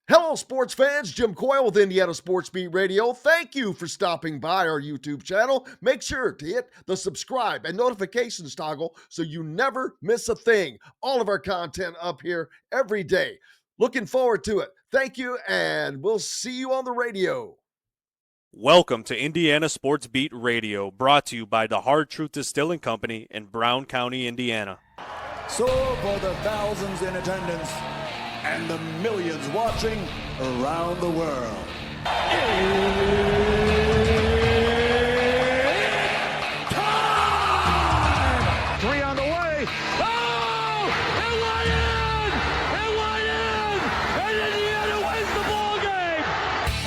Hello, sports fans. Jim Coyle with Indiana Sports Beat Radio. Thank you for stopping by our YouTube channel. Make sure to hit the subscribe and notifications toggle so you never miss a thing. All of our content up here every day. Looking forward to it. Thank you, and we'll see you on the radio. Welcome to Indiana Sports Beat Radio, brought to you by the Hard Truth Distilling Company in Brown County, Indiana. So for the thousands in attendance and the millions watching around the world, time! 3 on the way. Oh! It went in! It went in! And Indiana wins the ball game!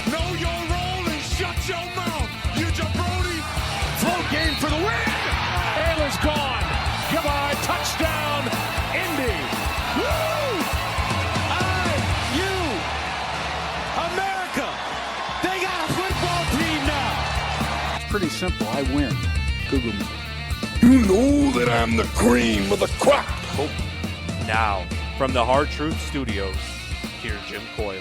Know your role and shut your mouth, you jabroni! Float game for the win! Ayler's gone! Goodbye, touchdown, Indy! Woo! America! They got a football team now! Pretty simple. I win. Google me. You know that I'm the cream of the crop. Now, from the Hard Truth Studios, here's Jim Coyle.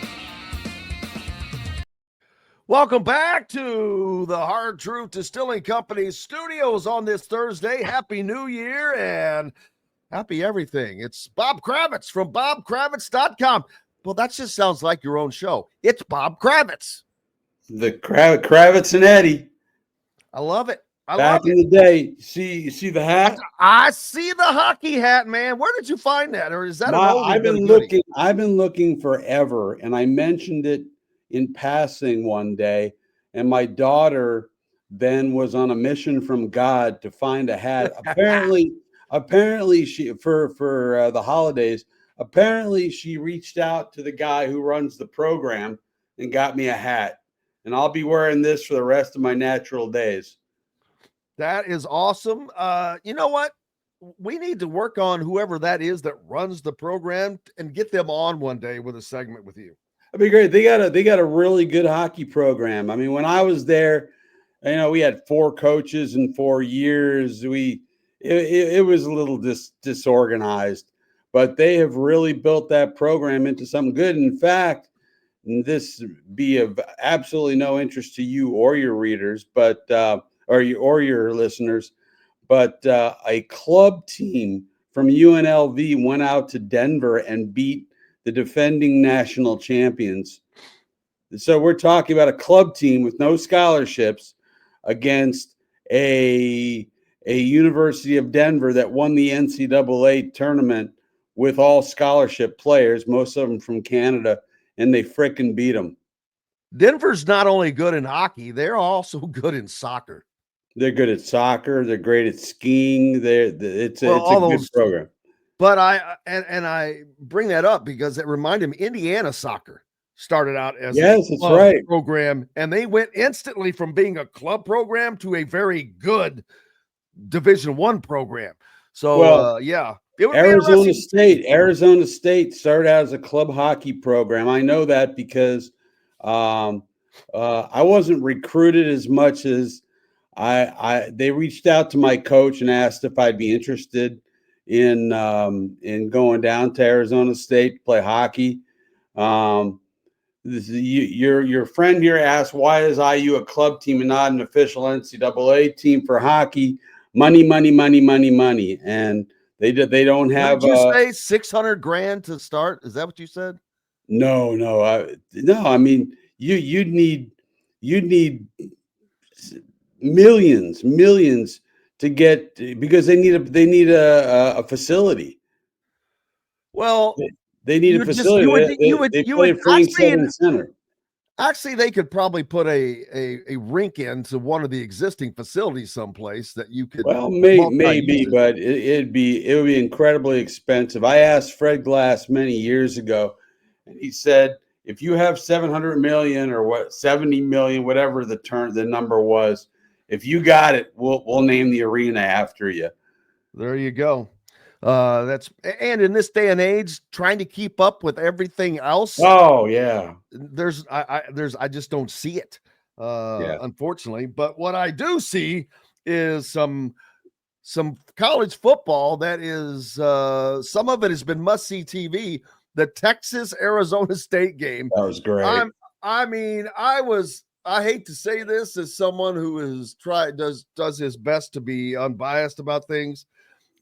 Welcome back to the Hard Truth Distilling Company studios on this Thursday. Happy New Year and happy everything. It's Bob Kravitz from bobkravitz.com. Well, that just sounds like your own show. It's Bob Kravitz. The Kravitz and Eddie. I love it. Back in the day. You see the hat? I see the hockey hat, man. Where did you find that? Or is that I've been looking forever, and I mentioned it in passing one day, and my daughter then was on a mission from God to find a hat. Apparently she for the holidays. Apparently, she reached out to the guy who runs the program and got me a hat. And I'll be wearing this for the rest of my natural days. That is awesome. You know what? We need to work on whoever that is that runs the program and get them on one day with a segment with you. That'd be great. They got a really good hockey program. I mean, when I was there, we had 4 coaches in 4 years. It was a little disorganized. But they have really built that program into something good. In fact, this be of absolutely no interest to you or your readers, but or your listeners. But a club team from UNLV went out to Denver and beat the defending national champions. So we're talking about a club team with no scholarships against a University of Denver that won the NCAA tournament with all scholarship players, most of them from Canada, and they frickin' beat them. Denver's not only good in hockey, they're also good in soccer. They're good at soccer. They're great at skiing. It's a good program. But I bring that up because it reminded me Indiana soccer started out as a club program, and they went instantly from being a club program to a very good Division I program. So, Arizona State started out as a club hockey program. I know that because I wasn't recruited as much as they reached out to my coach and asked if I'd be interested in going down to Arizona State to play hockey. Your friend here asked, why is IU a club team and not an official NCAA team for hockey? Money. And they don't have. Did you say $600,000 to start? Is that what you said? No. I mean, you'd need millions to get, because they need a facility. Well, they need a facility. They play at Frank Seven Center. Actually, they could probably put a rink into one of the existing facilities someplace that you could. Well, maybe, but it would be incredibly expensive. I asked Fred Glass many years ago, and he said, if you have 700 million or 70 million, whatever the number was, if you got it, we'll name the arena after you. There you go. And in this day and age, trying to keep up with everything else. Oh yeah. I just don't see it, unfortunately. But what I do see is some college football that is, some of it has been must-see TV, the Texas-Arizona State game. That was great. I hate to say this as someone who does his best to be unbiased about things,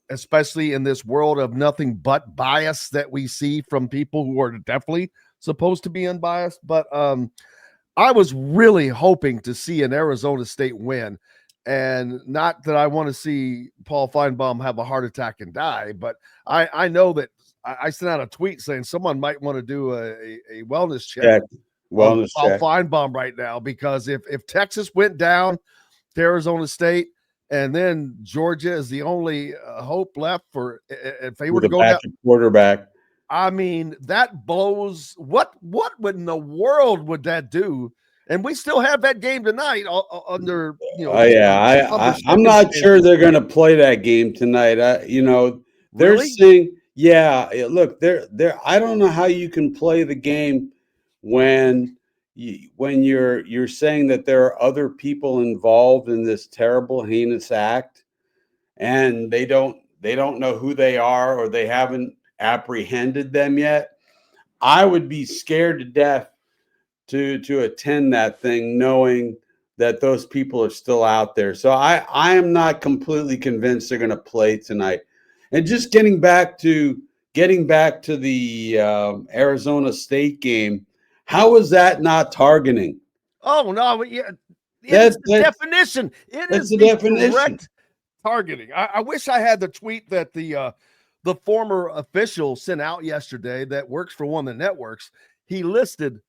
especially in this world of nothing but bias that we see from people who are definitely supposed to be unbiased. But I was really hoping to see an Arizona State win. And not that I want to see Paul Feinbaum have a heart attack and die, but I know that I sent out a tweet saying someone might want to do a wellness check. Paul Feinbaum right now, because if Texas went down to Arizona State and then Georgia is the only hope left for if they were to go down quarterback, I mean, that blows. What in the world would that do? And we still have that game tonight under, I'm not sure they're going to play that game tonight. They're really? saying, look, I don't know how you can play the game when you're saying that there are other people involved in this terrible, heinous act, and they don't know who they are, or they haven't apprehended them yet. I would be scared to death to attend that thing, knowing that those people are still out there. So I am not completely convinced they're going to play tonight. And just getting back to the Arizona State game, how is that not targeting? Oh no, it's the definition. It is the definition. Correct targeting. I wish I had the tweet that the former official sent out yesterday that works for one of the networks. He listed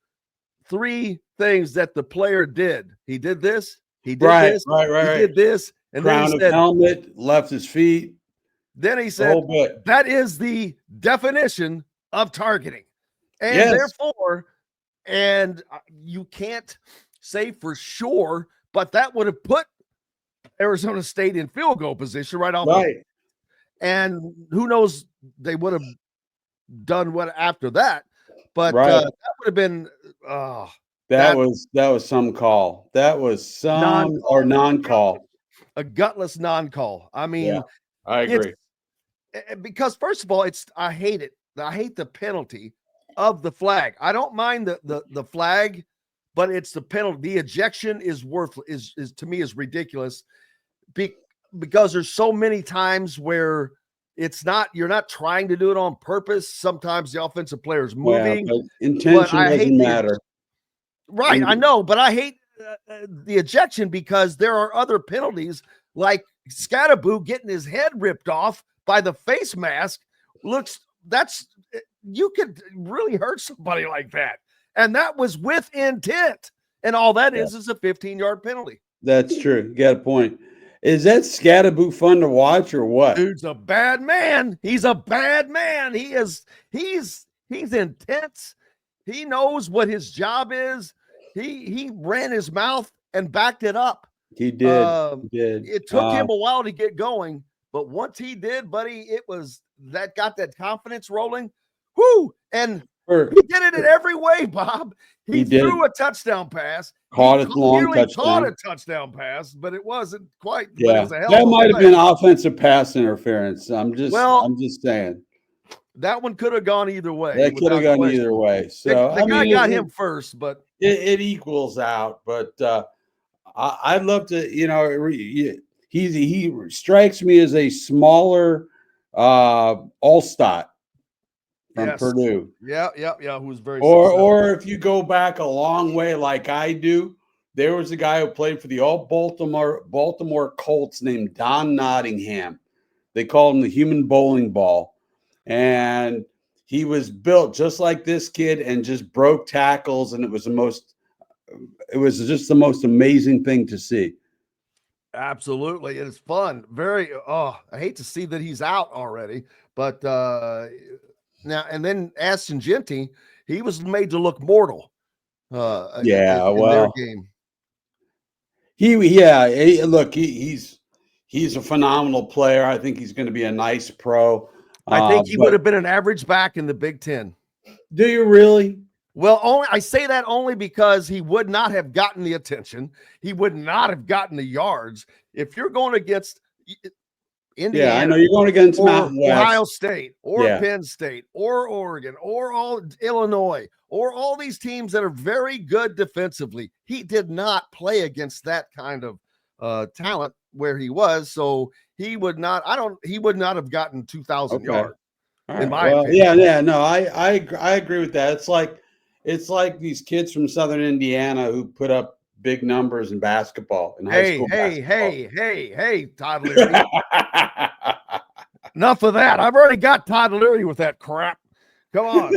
3 things that the player did. He did this. He did this. He did this. And Crown then he said, helmet, left his feet. Then he said, that is the definition of targeting. And therefore, and you can't say for sure, but that would have put Arizona State in field goal position right off. Right. And who knows, they would have done what after that. But that would have been that was some call. That was some non-call. A gutless non-call. I mean, I agree. Because first of all, I hate it. I hate the penalty of the flag. I don't mind the flag, but it's the penalty. The ejection is worthless. Is to me is ridiculous. Because there's so many times where you're not trying to do it on purpose. Sometimes the offensive player is moving. But intention doesn't matter. Right, I know, but I hate the ejection because there are other penalties like Scatterboo getting his head ripped off by the face mask. You could really hurt somebody like that. And that was with intent. And all that is a 15-yard penalty. That's true. You got a point. Is that Scatterboo fun to watch or what? Dude's a bad man. He's a bad man. He's intense. He knows what his job is. He ran his mouth and backed it up. He did. It took him a while to get going, but once he did, buddy, it was that got that confidence rolling. Whoo! And he did it in every way, Bob. He threw a touchdown pass. Caught a touchdown pass, but it wasn't quite. Yeah, it was a hell that of a might have play. been offensive pass interference. I'm just saying. That one could have gone either way. That could have gone either way. So the guy got him first, but it equals out. But I'd love to, he strikes me as a smaller Allstott from Purdue. Yeah. Who's very or if you go back a long way like I do, there was a guy who played for the old Baltimore Colts named Don Nottingham. They called him the human bowling ball. And he was built just like this kid and just broke tackles. And it was just the most amazing thing to see. Absolutely. It is fun. I hate to see that he's out already, but now, and then Ashton Genty, he was made to look mortal. In their game. He's a phenomenal player. I think he's going to be a nice pro. I think he would have been an average back in the Big Ten. Do you really? Well, I say that only because he would not have gotten the attention. He would not have gotten the yards. If you're going against Indiana. Yeah, I know you're going against or Mountain West. Ohio State, or Yeah. Penn State, or Oregon, or all Illinois, or all these teams that are very good defensively. He did not play against that kind of talent where he was, so he would not have gotten 2,000 yards. All in right. my Well, opinion. no, I agree with that. It's like these kids from Southern Indiana who put up big numbers in basketball in high school. Hey, Todd Leary. Enough of that. I've already got Todd Leary with that crap. Come on.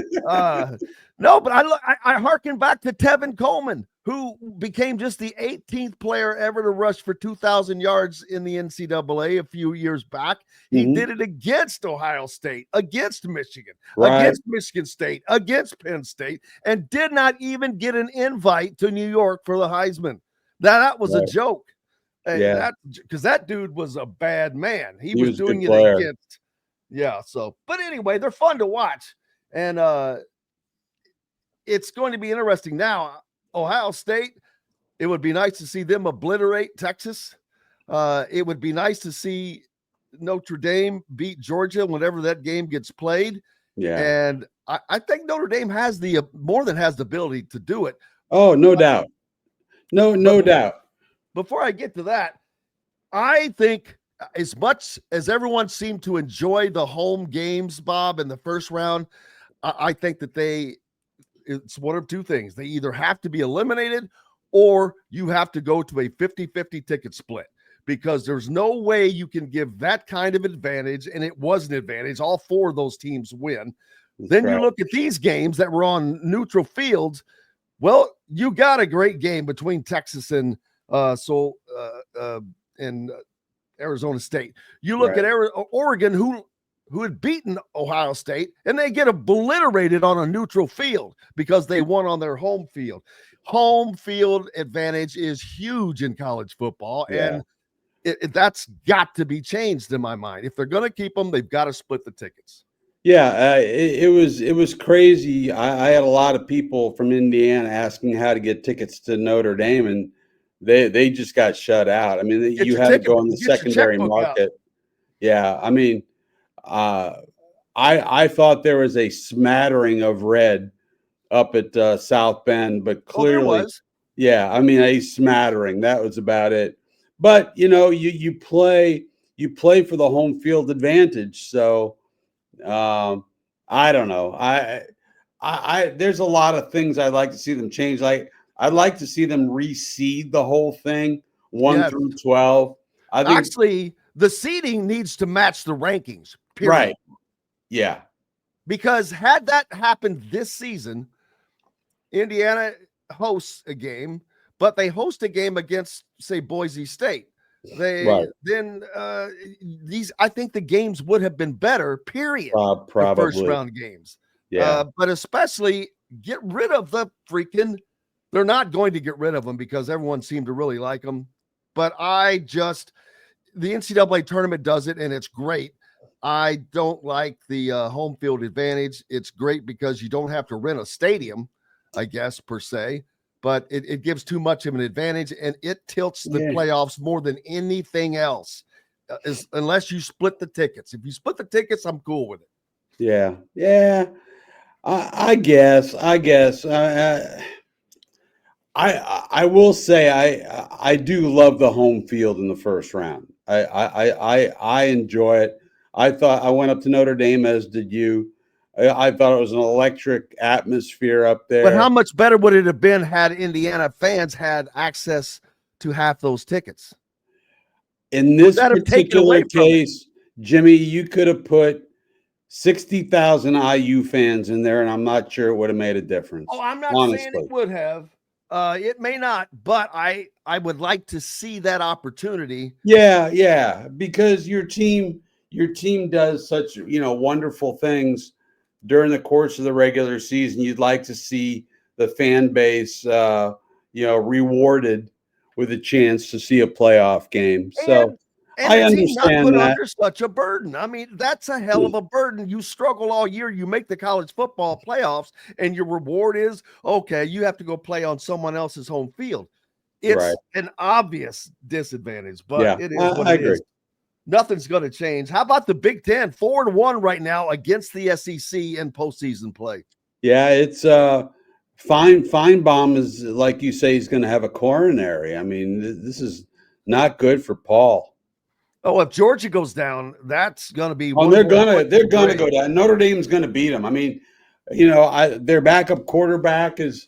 No, but I harken back to Tevin Coleman, who became just the 18th player ever to rush for 2,000 yards in the NCAA a few years back. He did it against Ohio State, against Michigan, against Michigan State, against Penn State, and did not even get an invite to New York for the Heisman. That was a joke. Yeah. Because that dude was a bad man. He was a doing good it player. against. Yeah. So, but anyway, they're fun to watch. And it's going to be interesting now. Ohio State, it would be nice to see them obliterate Texas. It would be nice to see Notre Dame beat Georgia whenever that game gets played. Yeah. And I think Notre Dame has more than has the ability to do it. Oh, no doubt. No doubt. Before I get to that, I think as much as everyone seemed to enjoy the home games, Bob, in the first round, I think that it's one of two things. They either have to be eliminated or you have to go to a 50-50 ticket split, because there's no way you can give that kind of advantage, and it was an advantage. All four of those teams win. Then you look at these games that were on neutral fields. Well, you got a great game between Texas and Arizona State. You look at Oregon, who had beaten Ohio State, and they get obliterated on a neutral field because they won on their home field. Home field advantage is huge in college football, and that's got to be changed in my mind. If they're going to keep them, they've got to split the tickets. Yeah, it was crazy. I had a lot of people from Indiana asking how to get tickets to Notre Dame, and they just got shut out. I mean, you had to go on the secondary market. Yeah, I mean, I thought there was a smattering of red up at South Bend, but clearly, I mean, a smattering. That was about it. But you play for the home field advantage. So I don't know. I there's a lot of things I'd like to see them change. Like I'd like to see them reseed the whole thing 1 through 12. I think actually the seeding needs to match the rankings. Period. Right. Yeah. Because had that happened this season, Indiana hosts a game, but they host a game against, say, Boise State. I think the games would have been better, period. Probably. The first round games. Yeah. But especially get rid of the freaking, they're not going to get rid of them because everyone seemed to really like them. But the NCAA tournament does it, and it's great. I don't like the home field advantage. It's great because you don't have to rent a stadium, I guess, per se, but it gives too much of an advantage, and it tilts the playoffs more than anything else, unless you split the tickets. If you split the tickets, I'm cool with it. Yeah. Yeah. I guess. I will say I do love the home field in the first round. I enjoy it. I went up to Notre Dame, as did you. I thought it was an electric atmosphere up there. But how much better would it have been had Indiana fans had access to half those tickets? In this particular case, Jimmy, you could have put 60,000 IU fans in there, and I'm not sure it would have made a difference. Oh, I'm not saying it would have. It may not, but I would like to see that opportunity. Yeah, because your team does such wonderful things during the course of the regular season. You'd like to see the fan base rewarded with a chance to see a playoff game. So I understand not put that. Under such a burden. I mean, that's a hell of a burden. You struggle all year. You make the college football playoffs, and your reward is, okay, you have to go play on someone else's home field. It's an obvious disadvantage, but it is what it is. nothing's going to change. How about the Big Ten? 4-1 right now against the SEC in postseason play. Yeah, it's Feinbaum is, like you say, he's going to have a coronary. I mean, this is not good for Paul. Oh, if Georgia goes down, that's going to be. Oh, they're gonna go down. Notre Dame's going to beat them. I mean, their backup quarterback is,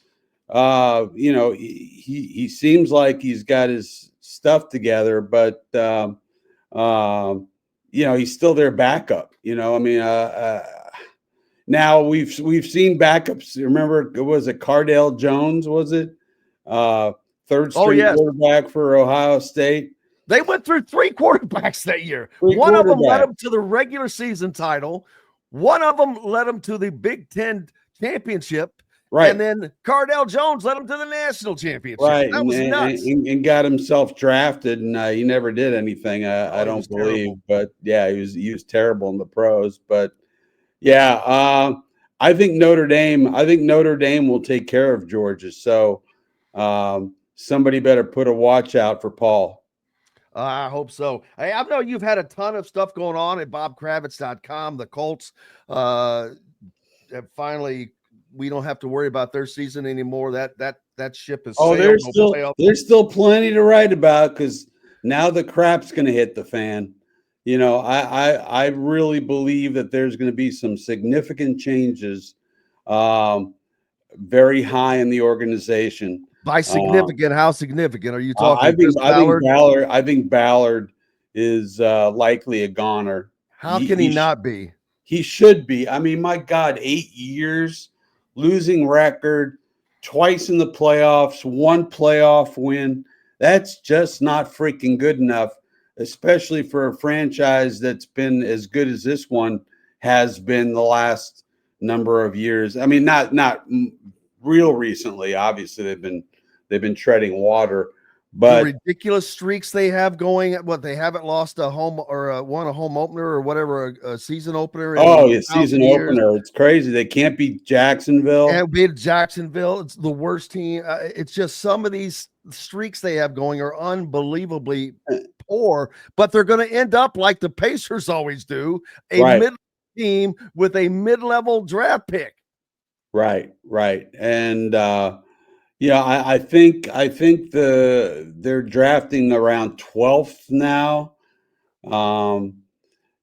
he seems like he's got his stuff together, but he's still their backup. Now we've seen backups. Remember, was it Cardale Jones? Was it third string quarterback for Ohio State? They went through 3 quarterbacks that year. One of them led them to the regular season title. One of them led them to the Big Ten championship. Right. And then Cardale Jones led them to the national championship. Right. That was nuts. And got himself drafted, and he never did anything, I don't believe. Terrible. But, yeah, he was terrible in the pros. But, yeah, I think Notre Dame will take care of Georgia. So somebody better put a watch out for Paul. I hope so. Hey, I know you've had a ton of stuff going on at bobkravitz.com. The Colts have finally, we don't have to worry about their season anymore. That ship is sailed. There's still plenty to write about, because now the crap's going to hit the fan. I really believe that there's going to be some significant changes very high in the organization. By significant, how significant are you talking? I think Ballard is likely a goner. How can he not be? He should be. I mean, my God, 8 years, losing record, twice in the playoffs, 1 playoff win. That's just not freaking good enough, especially for a franchise that's been as good as this one has been the last number of years. I mean, not real recently. Obviously, they've been treading water, but the ridiculous streaks they have going. What, they haven't lost a home or won a home opener or whatever, a season opener. Season opener. It's crazy. They can't beat Jacksonville. Can't beat Jacksonville. It's the worst team. It's just some of these streaks they have going are unbelievably poor, but they're going to end up like the Pacers always do, mid team with a mid-level draft pick. Right. And I think they're drafting around 12th now.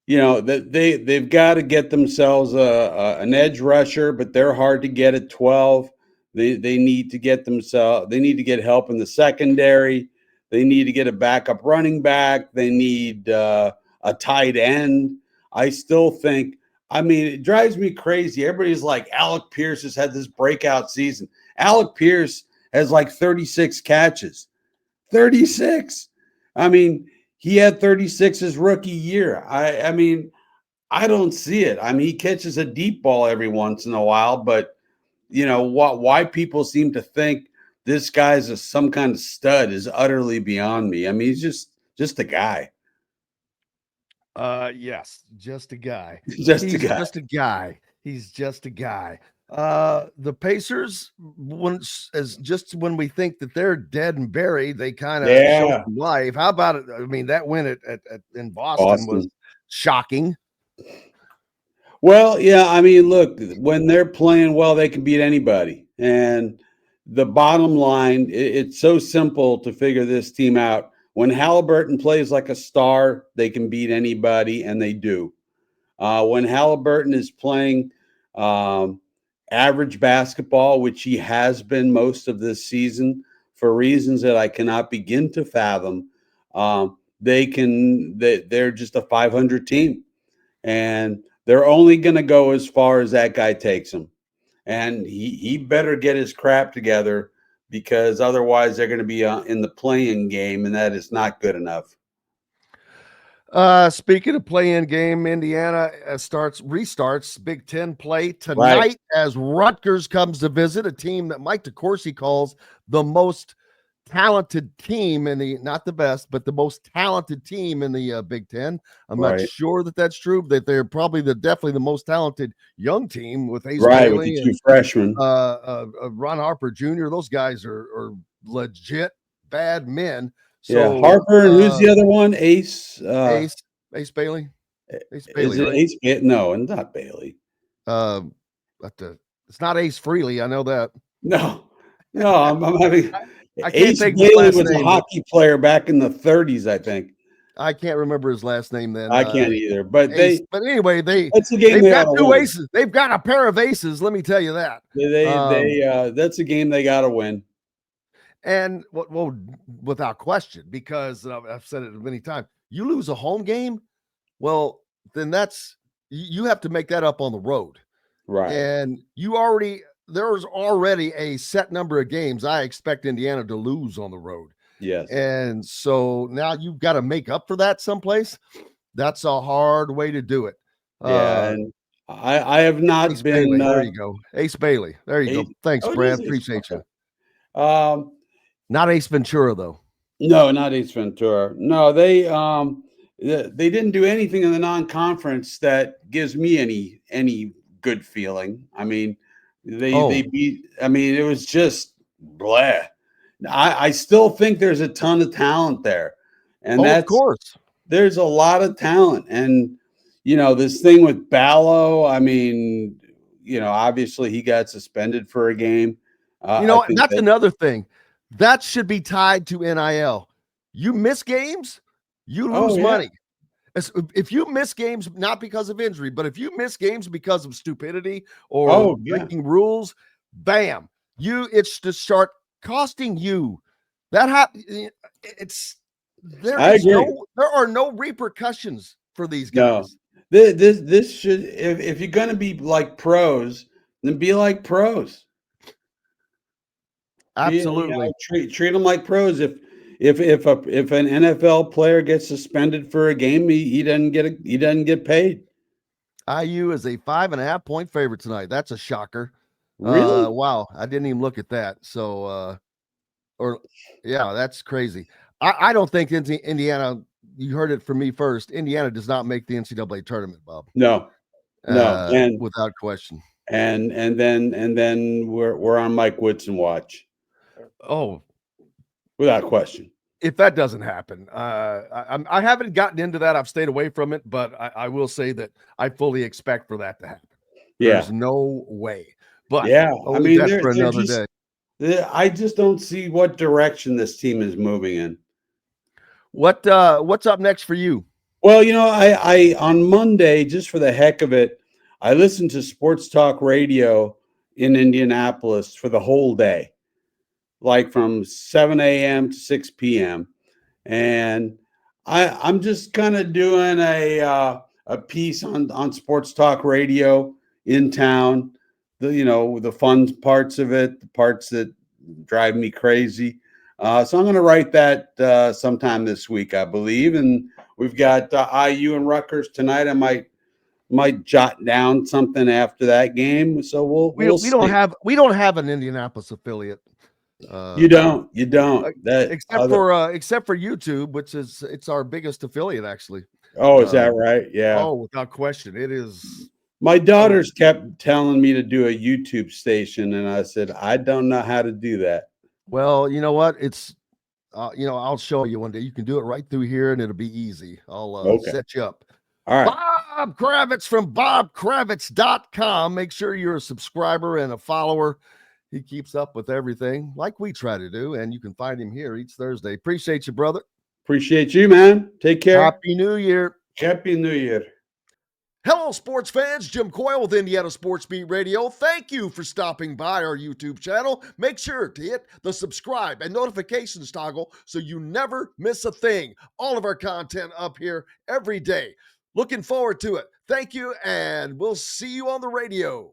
They've got to get themselves an edge rusher, but they're hard to get at 12. They need to get help in the secondary. They need to get a backup running back. They need a tight end. I still think, it drives me crazy. Everybody's like, Alec Pierce has had this breakout season. Alec Pierce has like 36 catches. 36. He had 36 his rookie year. I don't see it. He catches a deep ball every once in a while, but why people seem to think this guy's some kind of stud is utterly beyond me. He's just a guy. Yes, just a guy. He's just a guy. The Pacers, when we think that they're dead and buried, they kind of show some life. How about it? That win in Boston was shocking. Well, yeah, look, when they're playing well, they can beat anybody. And the bottom line, it's so simple to figure this team out. When Halliburton plays like a star, they can beat anybody, and they do. When Halliburton is playing average basketball, which he has been most of this season, for reasons that I cannot begin to fathom, they're just a 500 team, and they're only going to go as far as that guy takes them. And he better get his crap together, because otherwise they're going to be in the play-in game, and that is not good enough. Speaking of play-in game, Indiana restarts Big Ten play tonight as Rutgers comes to visit a team that Mike DeCourcy calls the most talented team not the best, but the most talented team in the Big Ten. I'm not sure that that's true, that they're probably definitely the most talented young team with Ace Bailey with the 2 freshmen. Ron Harper Jr. Those guys are legit bad men. So, Harper, and who's the other one? Ace. Ace Bailey. Ace Is Bailey, it right? Ace? No, it's not Bailey. It's not Ace Frehley. I know that. No, no, I'm having I can't Ace think of his Bailey last was a name. hockey player back in the 30s, I think. I can't remember his last name then. I can't either. But Ace, but anyway, that's a game they've they got ought to two win. aces. They've got a pair of aces. Let me tell you that. That's a game they got to win. And well, without question, because I've said it many times. You lose a home game, well, then you have to make that up on the road. Right. And there's already a set number of games I expect Indiana to lose on the road. Yes. And so now you've got to make up for that someplace. That's a hard way to do it. Yeah. And I have not Ace been. Bailey, there you go. Ace Bailey. There you go. Thanks, Brad. Appreciate you. Not Ace Ventura, though. No, not Ace Ventura. No, they didn't do anything in the non-conference that gives me any good feeling. I mean, they beat. I mean, it was just blah. I still think there's a ton of talent there, and of course, there's a lot of talent. And this thing with Ballo. I mean, obviously he got suspended for a game. That's another thing. That should be tied to NIL. You miss games, you lose money. If you miss games, not because of injury, but if you miss games because of stupidity or breaking rules, bam, it's to start costing you. There are no repercussions for these guys. No. This should, if you're going to be like pros, then be like pros. Absolutely. Treat them like pros. If an NFL player gets suspended for a game, he doesn't get paid. IU is a 5.5-point favorite tonight. That's a shocker. Really? Wow. I didn't even look at that. So, that's crazy. I don't think Indiana, you heard it from me first. Indiana does not make the NCAA tournament, Bob. No, and without question. And then we're on Mike Woodson watch. Oh, without question. If that doesn't happen, I haven't gotten into that. I've stayed away from it, but I will say that I fully expect for that to happen. Yeah. There's no way. But I mean, that's for another day. I just don't see what direction this team is moving in. What's up next for you? Well, I on Monday, just for the heck of it, I listened to Sports Talk Radio in Indianapolis for the whole day. Like from 7 a.m. to 6 p.m. And I'm just kind of doing a piece on Sports Talk Radio in town. The fun parts of it, the parts that drive me crazy. So I'm going to write that sometime this week, I believe. And we've got IU and Rutgers tonight. I might jot down something after that game. So we don't have an Indianapolis affiliate. You don't except for YouTube, which it's our biggest affiliate actually. Oh, is that right? Yeah. Oh, without question, it is. My daughters kept telling me to do a YouTube station, and I said I don't know how to do that. Well, you know what? It's I'll show you one day. You can do it right through here, and it'll be easy. I'll set you up. All right. Bob Kravitz from bobkravitz.com. Make sure you're a subscriber and a follower. He keeps up with everything like we try to do, and you can find him here each Thursday. Appreciate you, brother. Appreciate you, man. Take care. Happy New Year. Happy New Year. Hello, sports fans. Jim Coyle with Indiana Sports Beat Radio. Thank you for stopping by our YouTube channel. Make sure to hit the subscribe and notifications toggle so you never miss a thing. All of our content up here every day. Looking forward to it. Thank you, and we'll see you on the radio.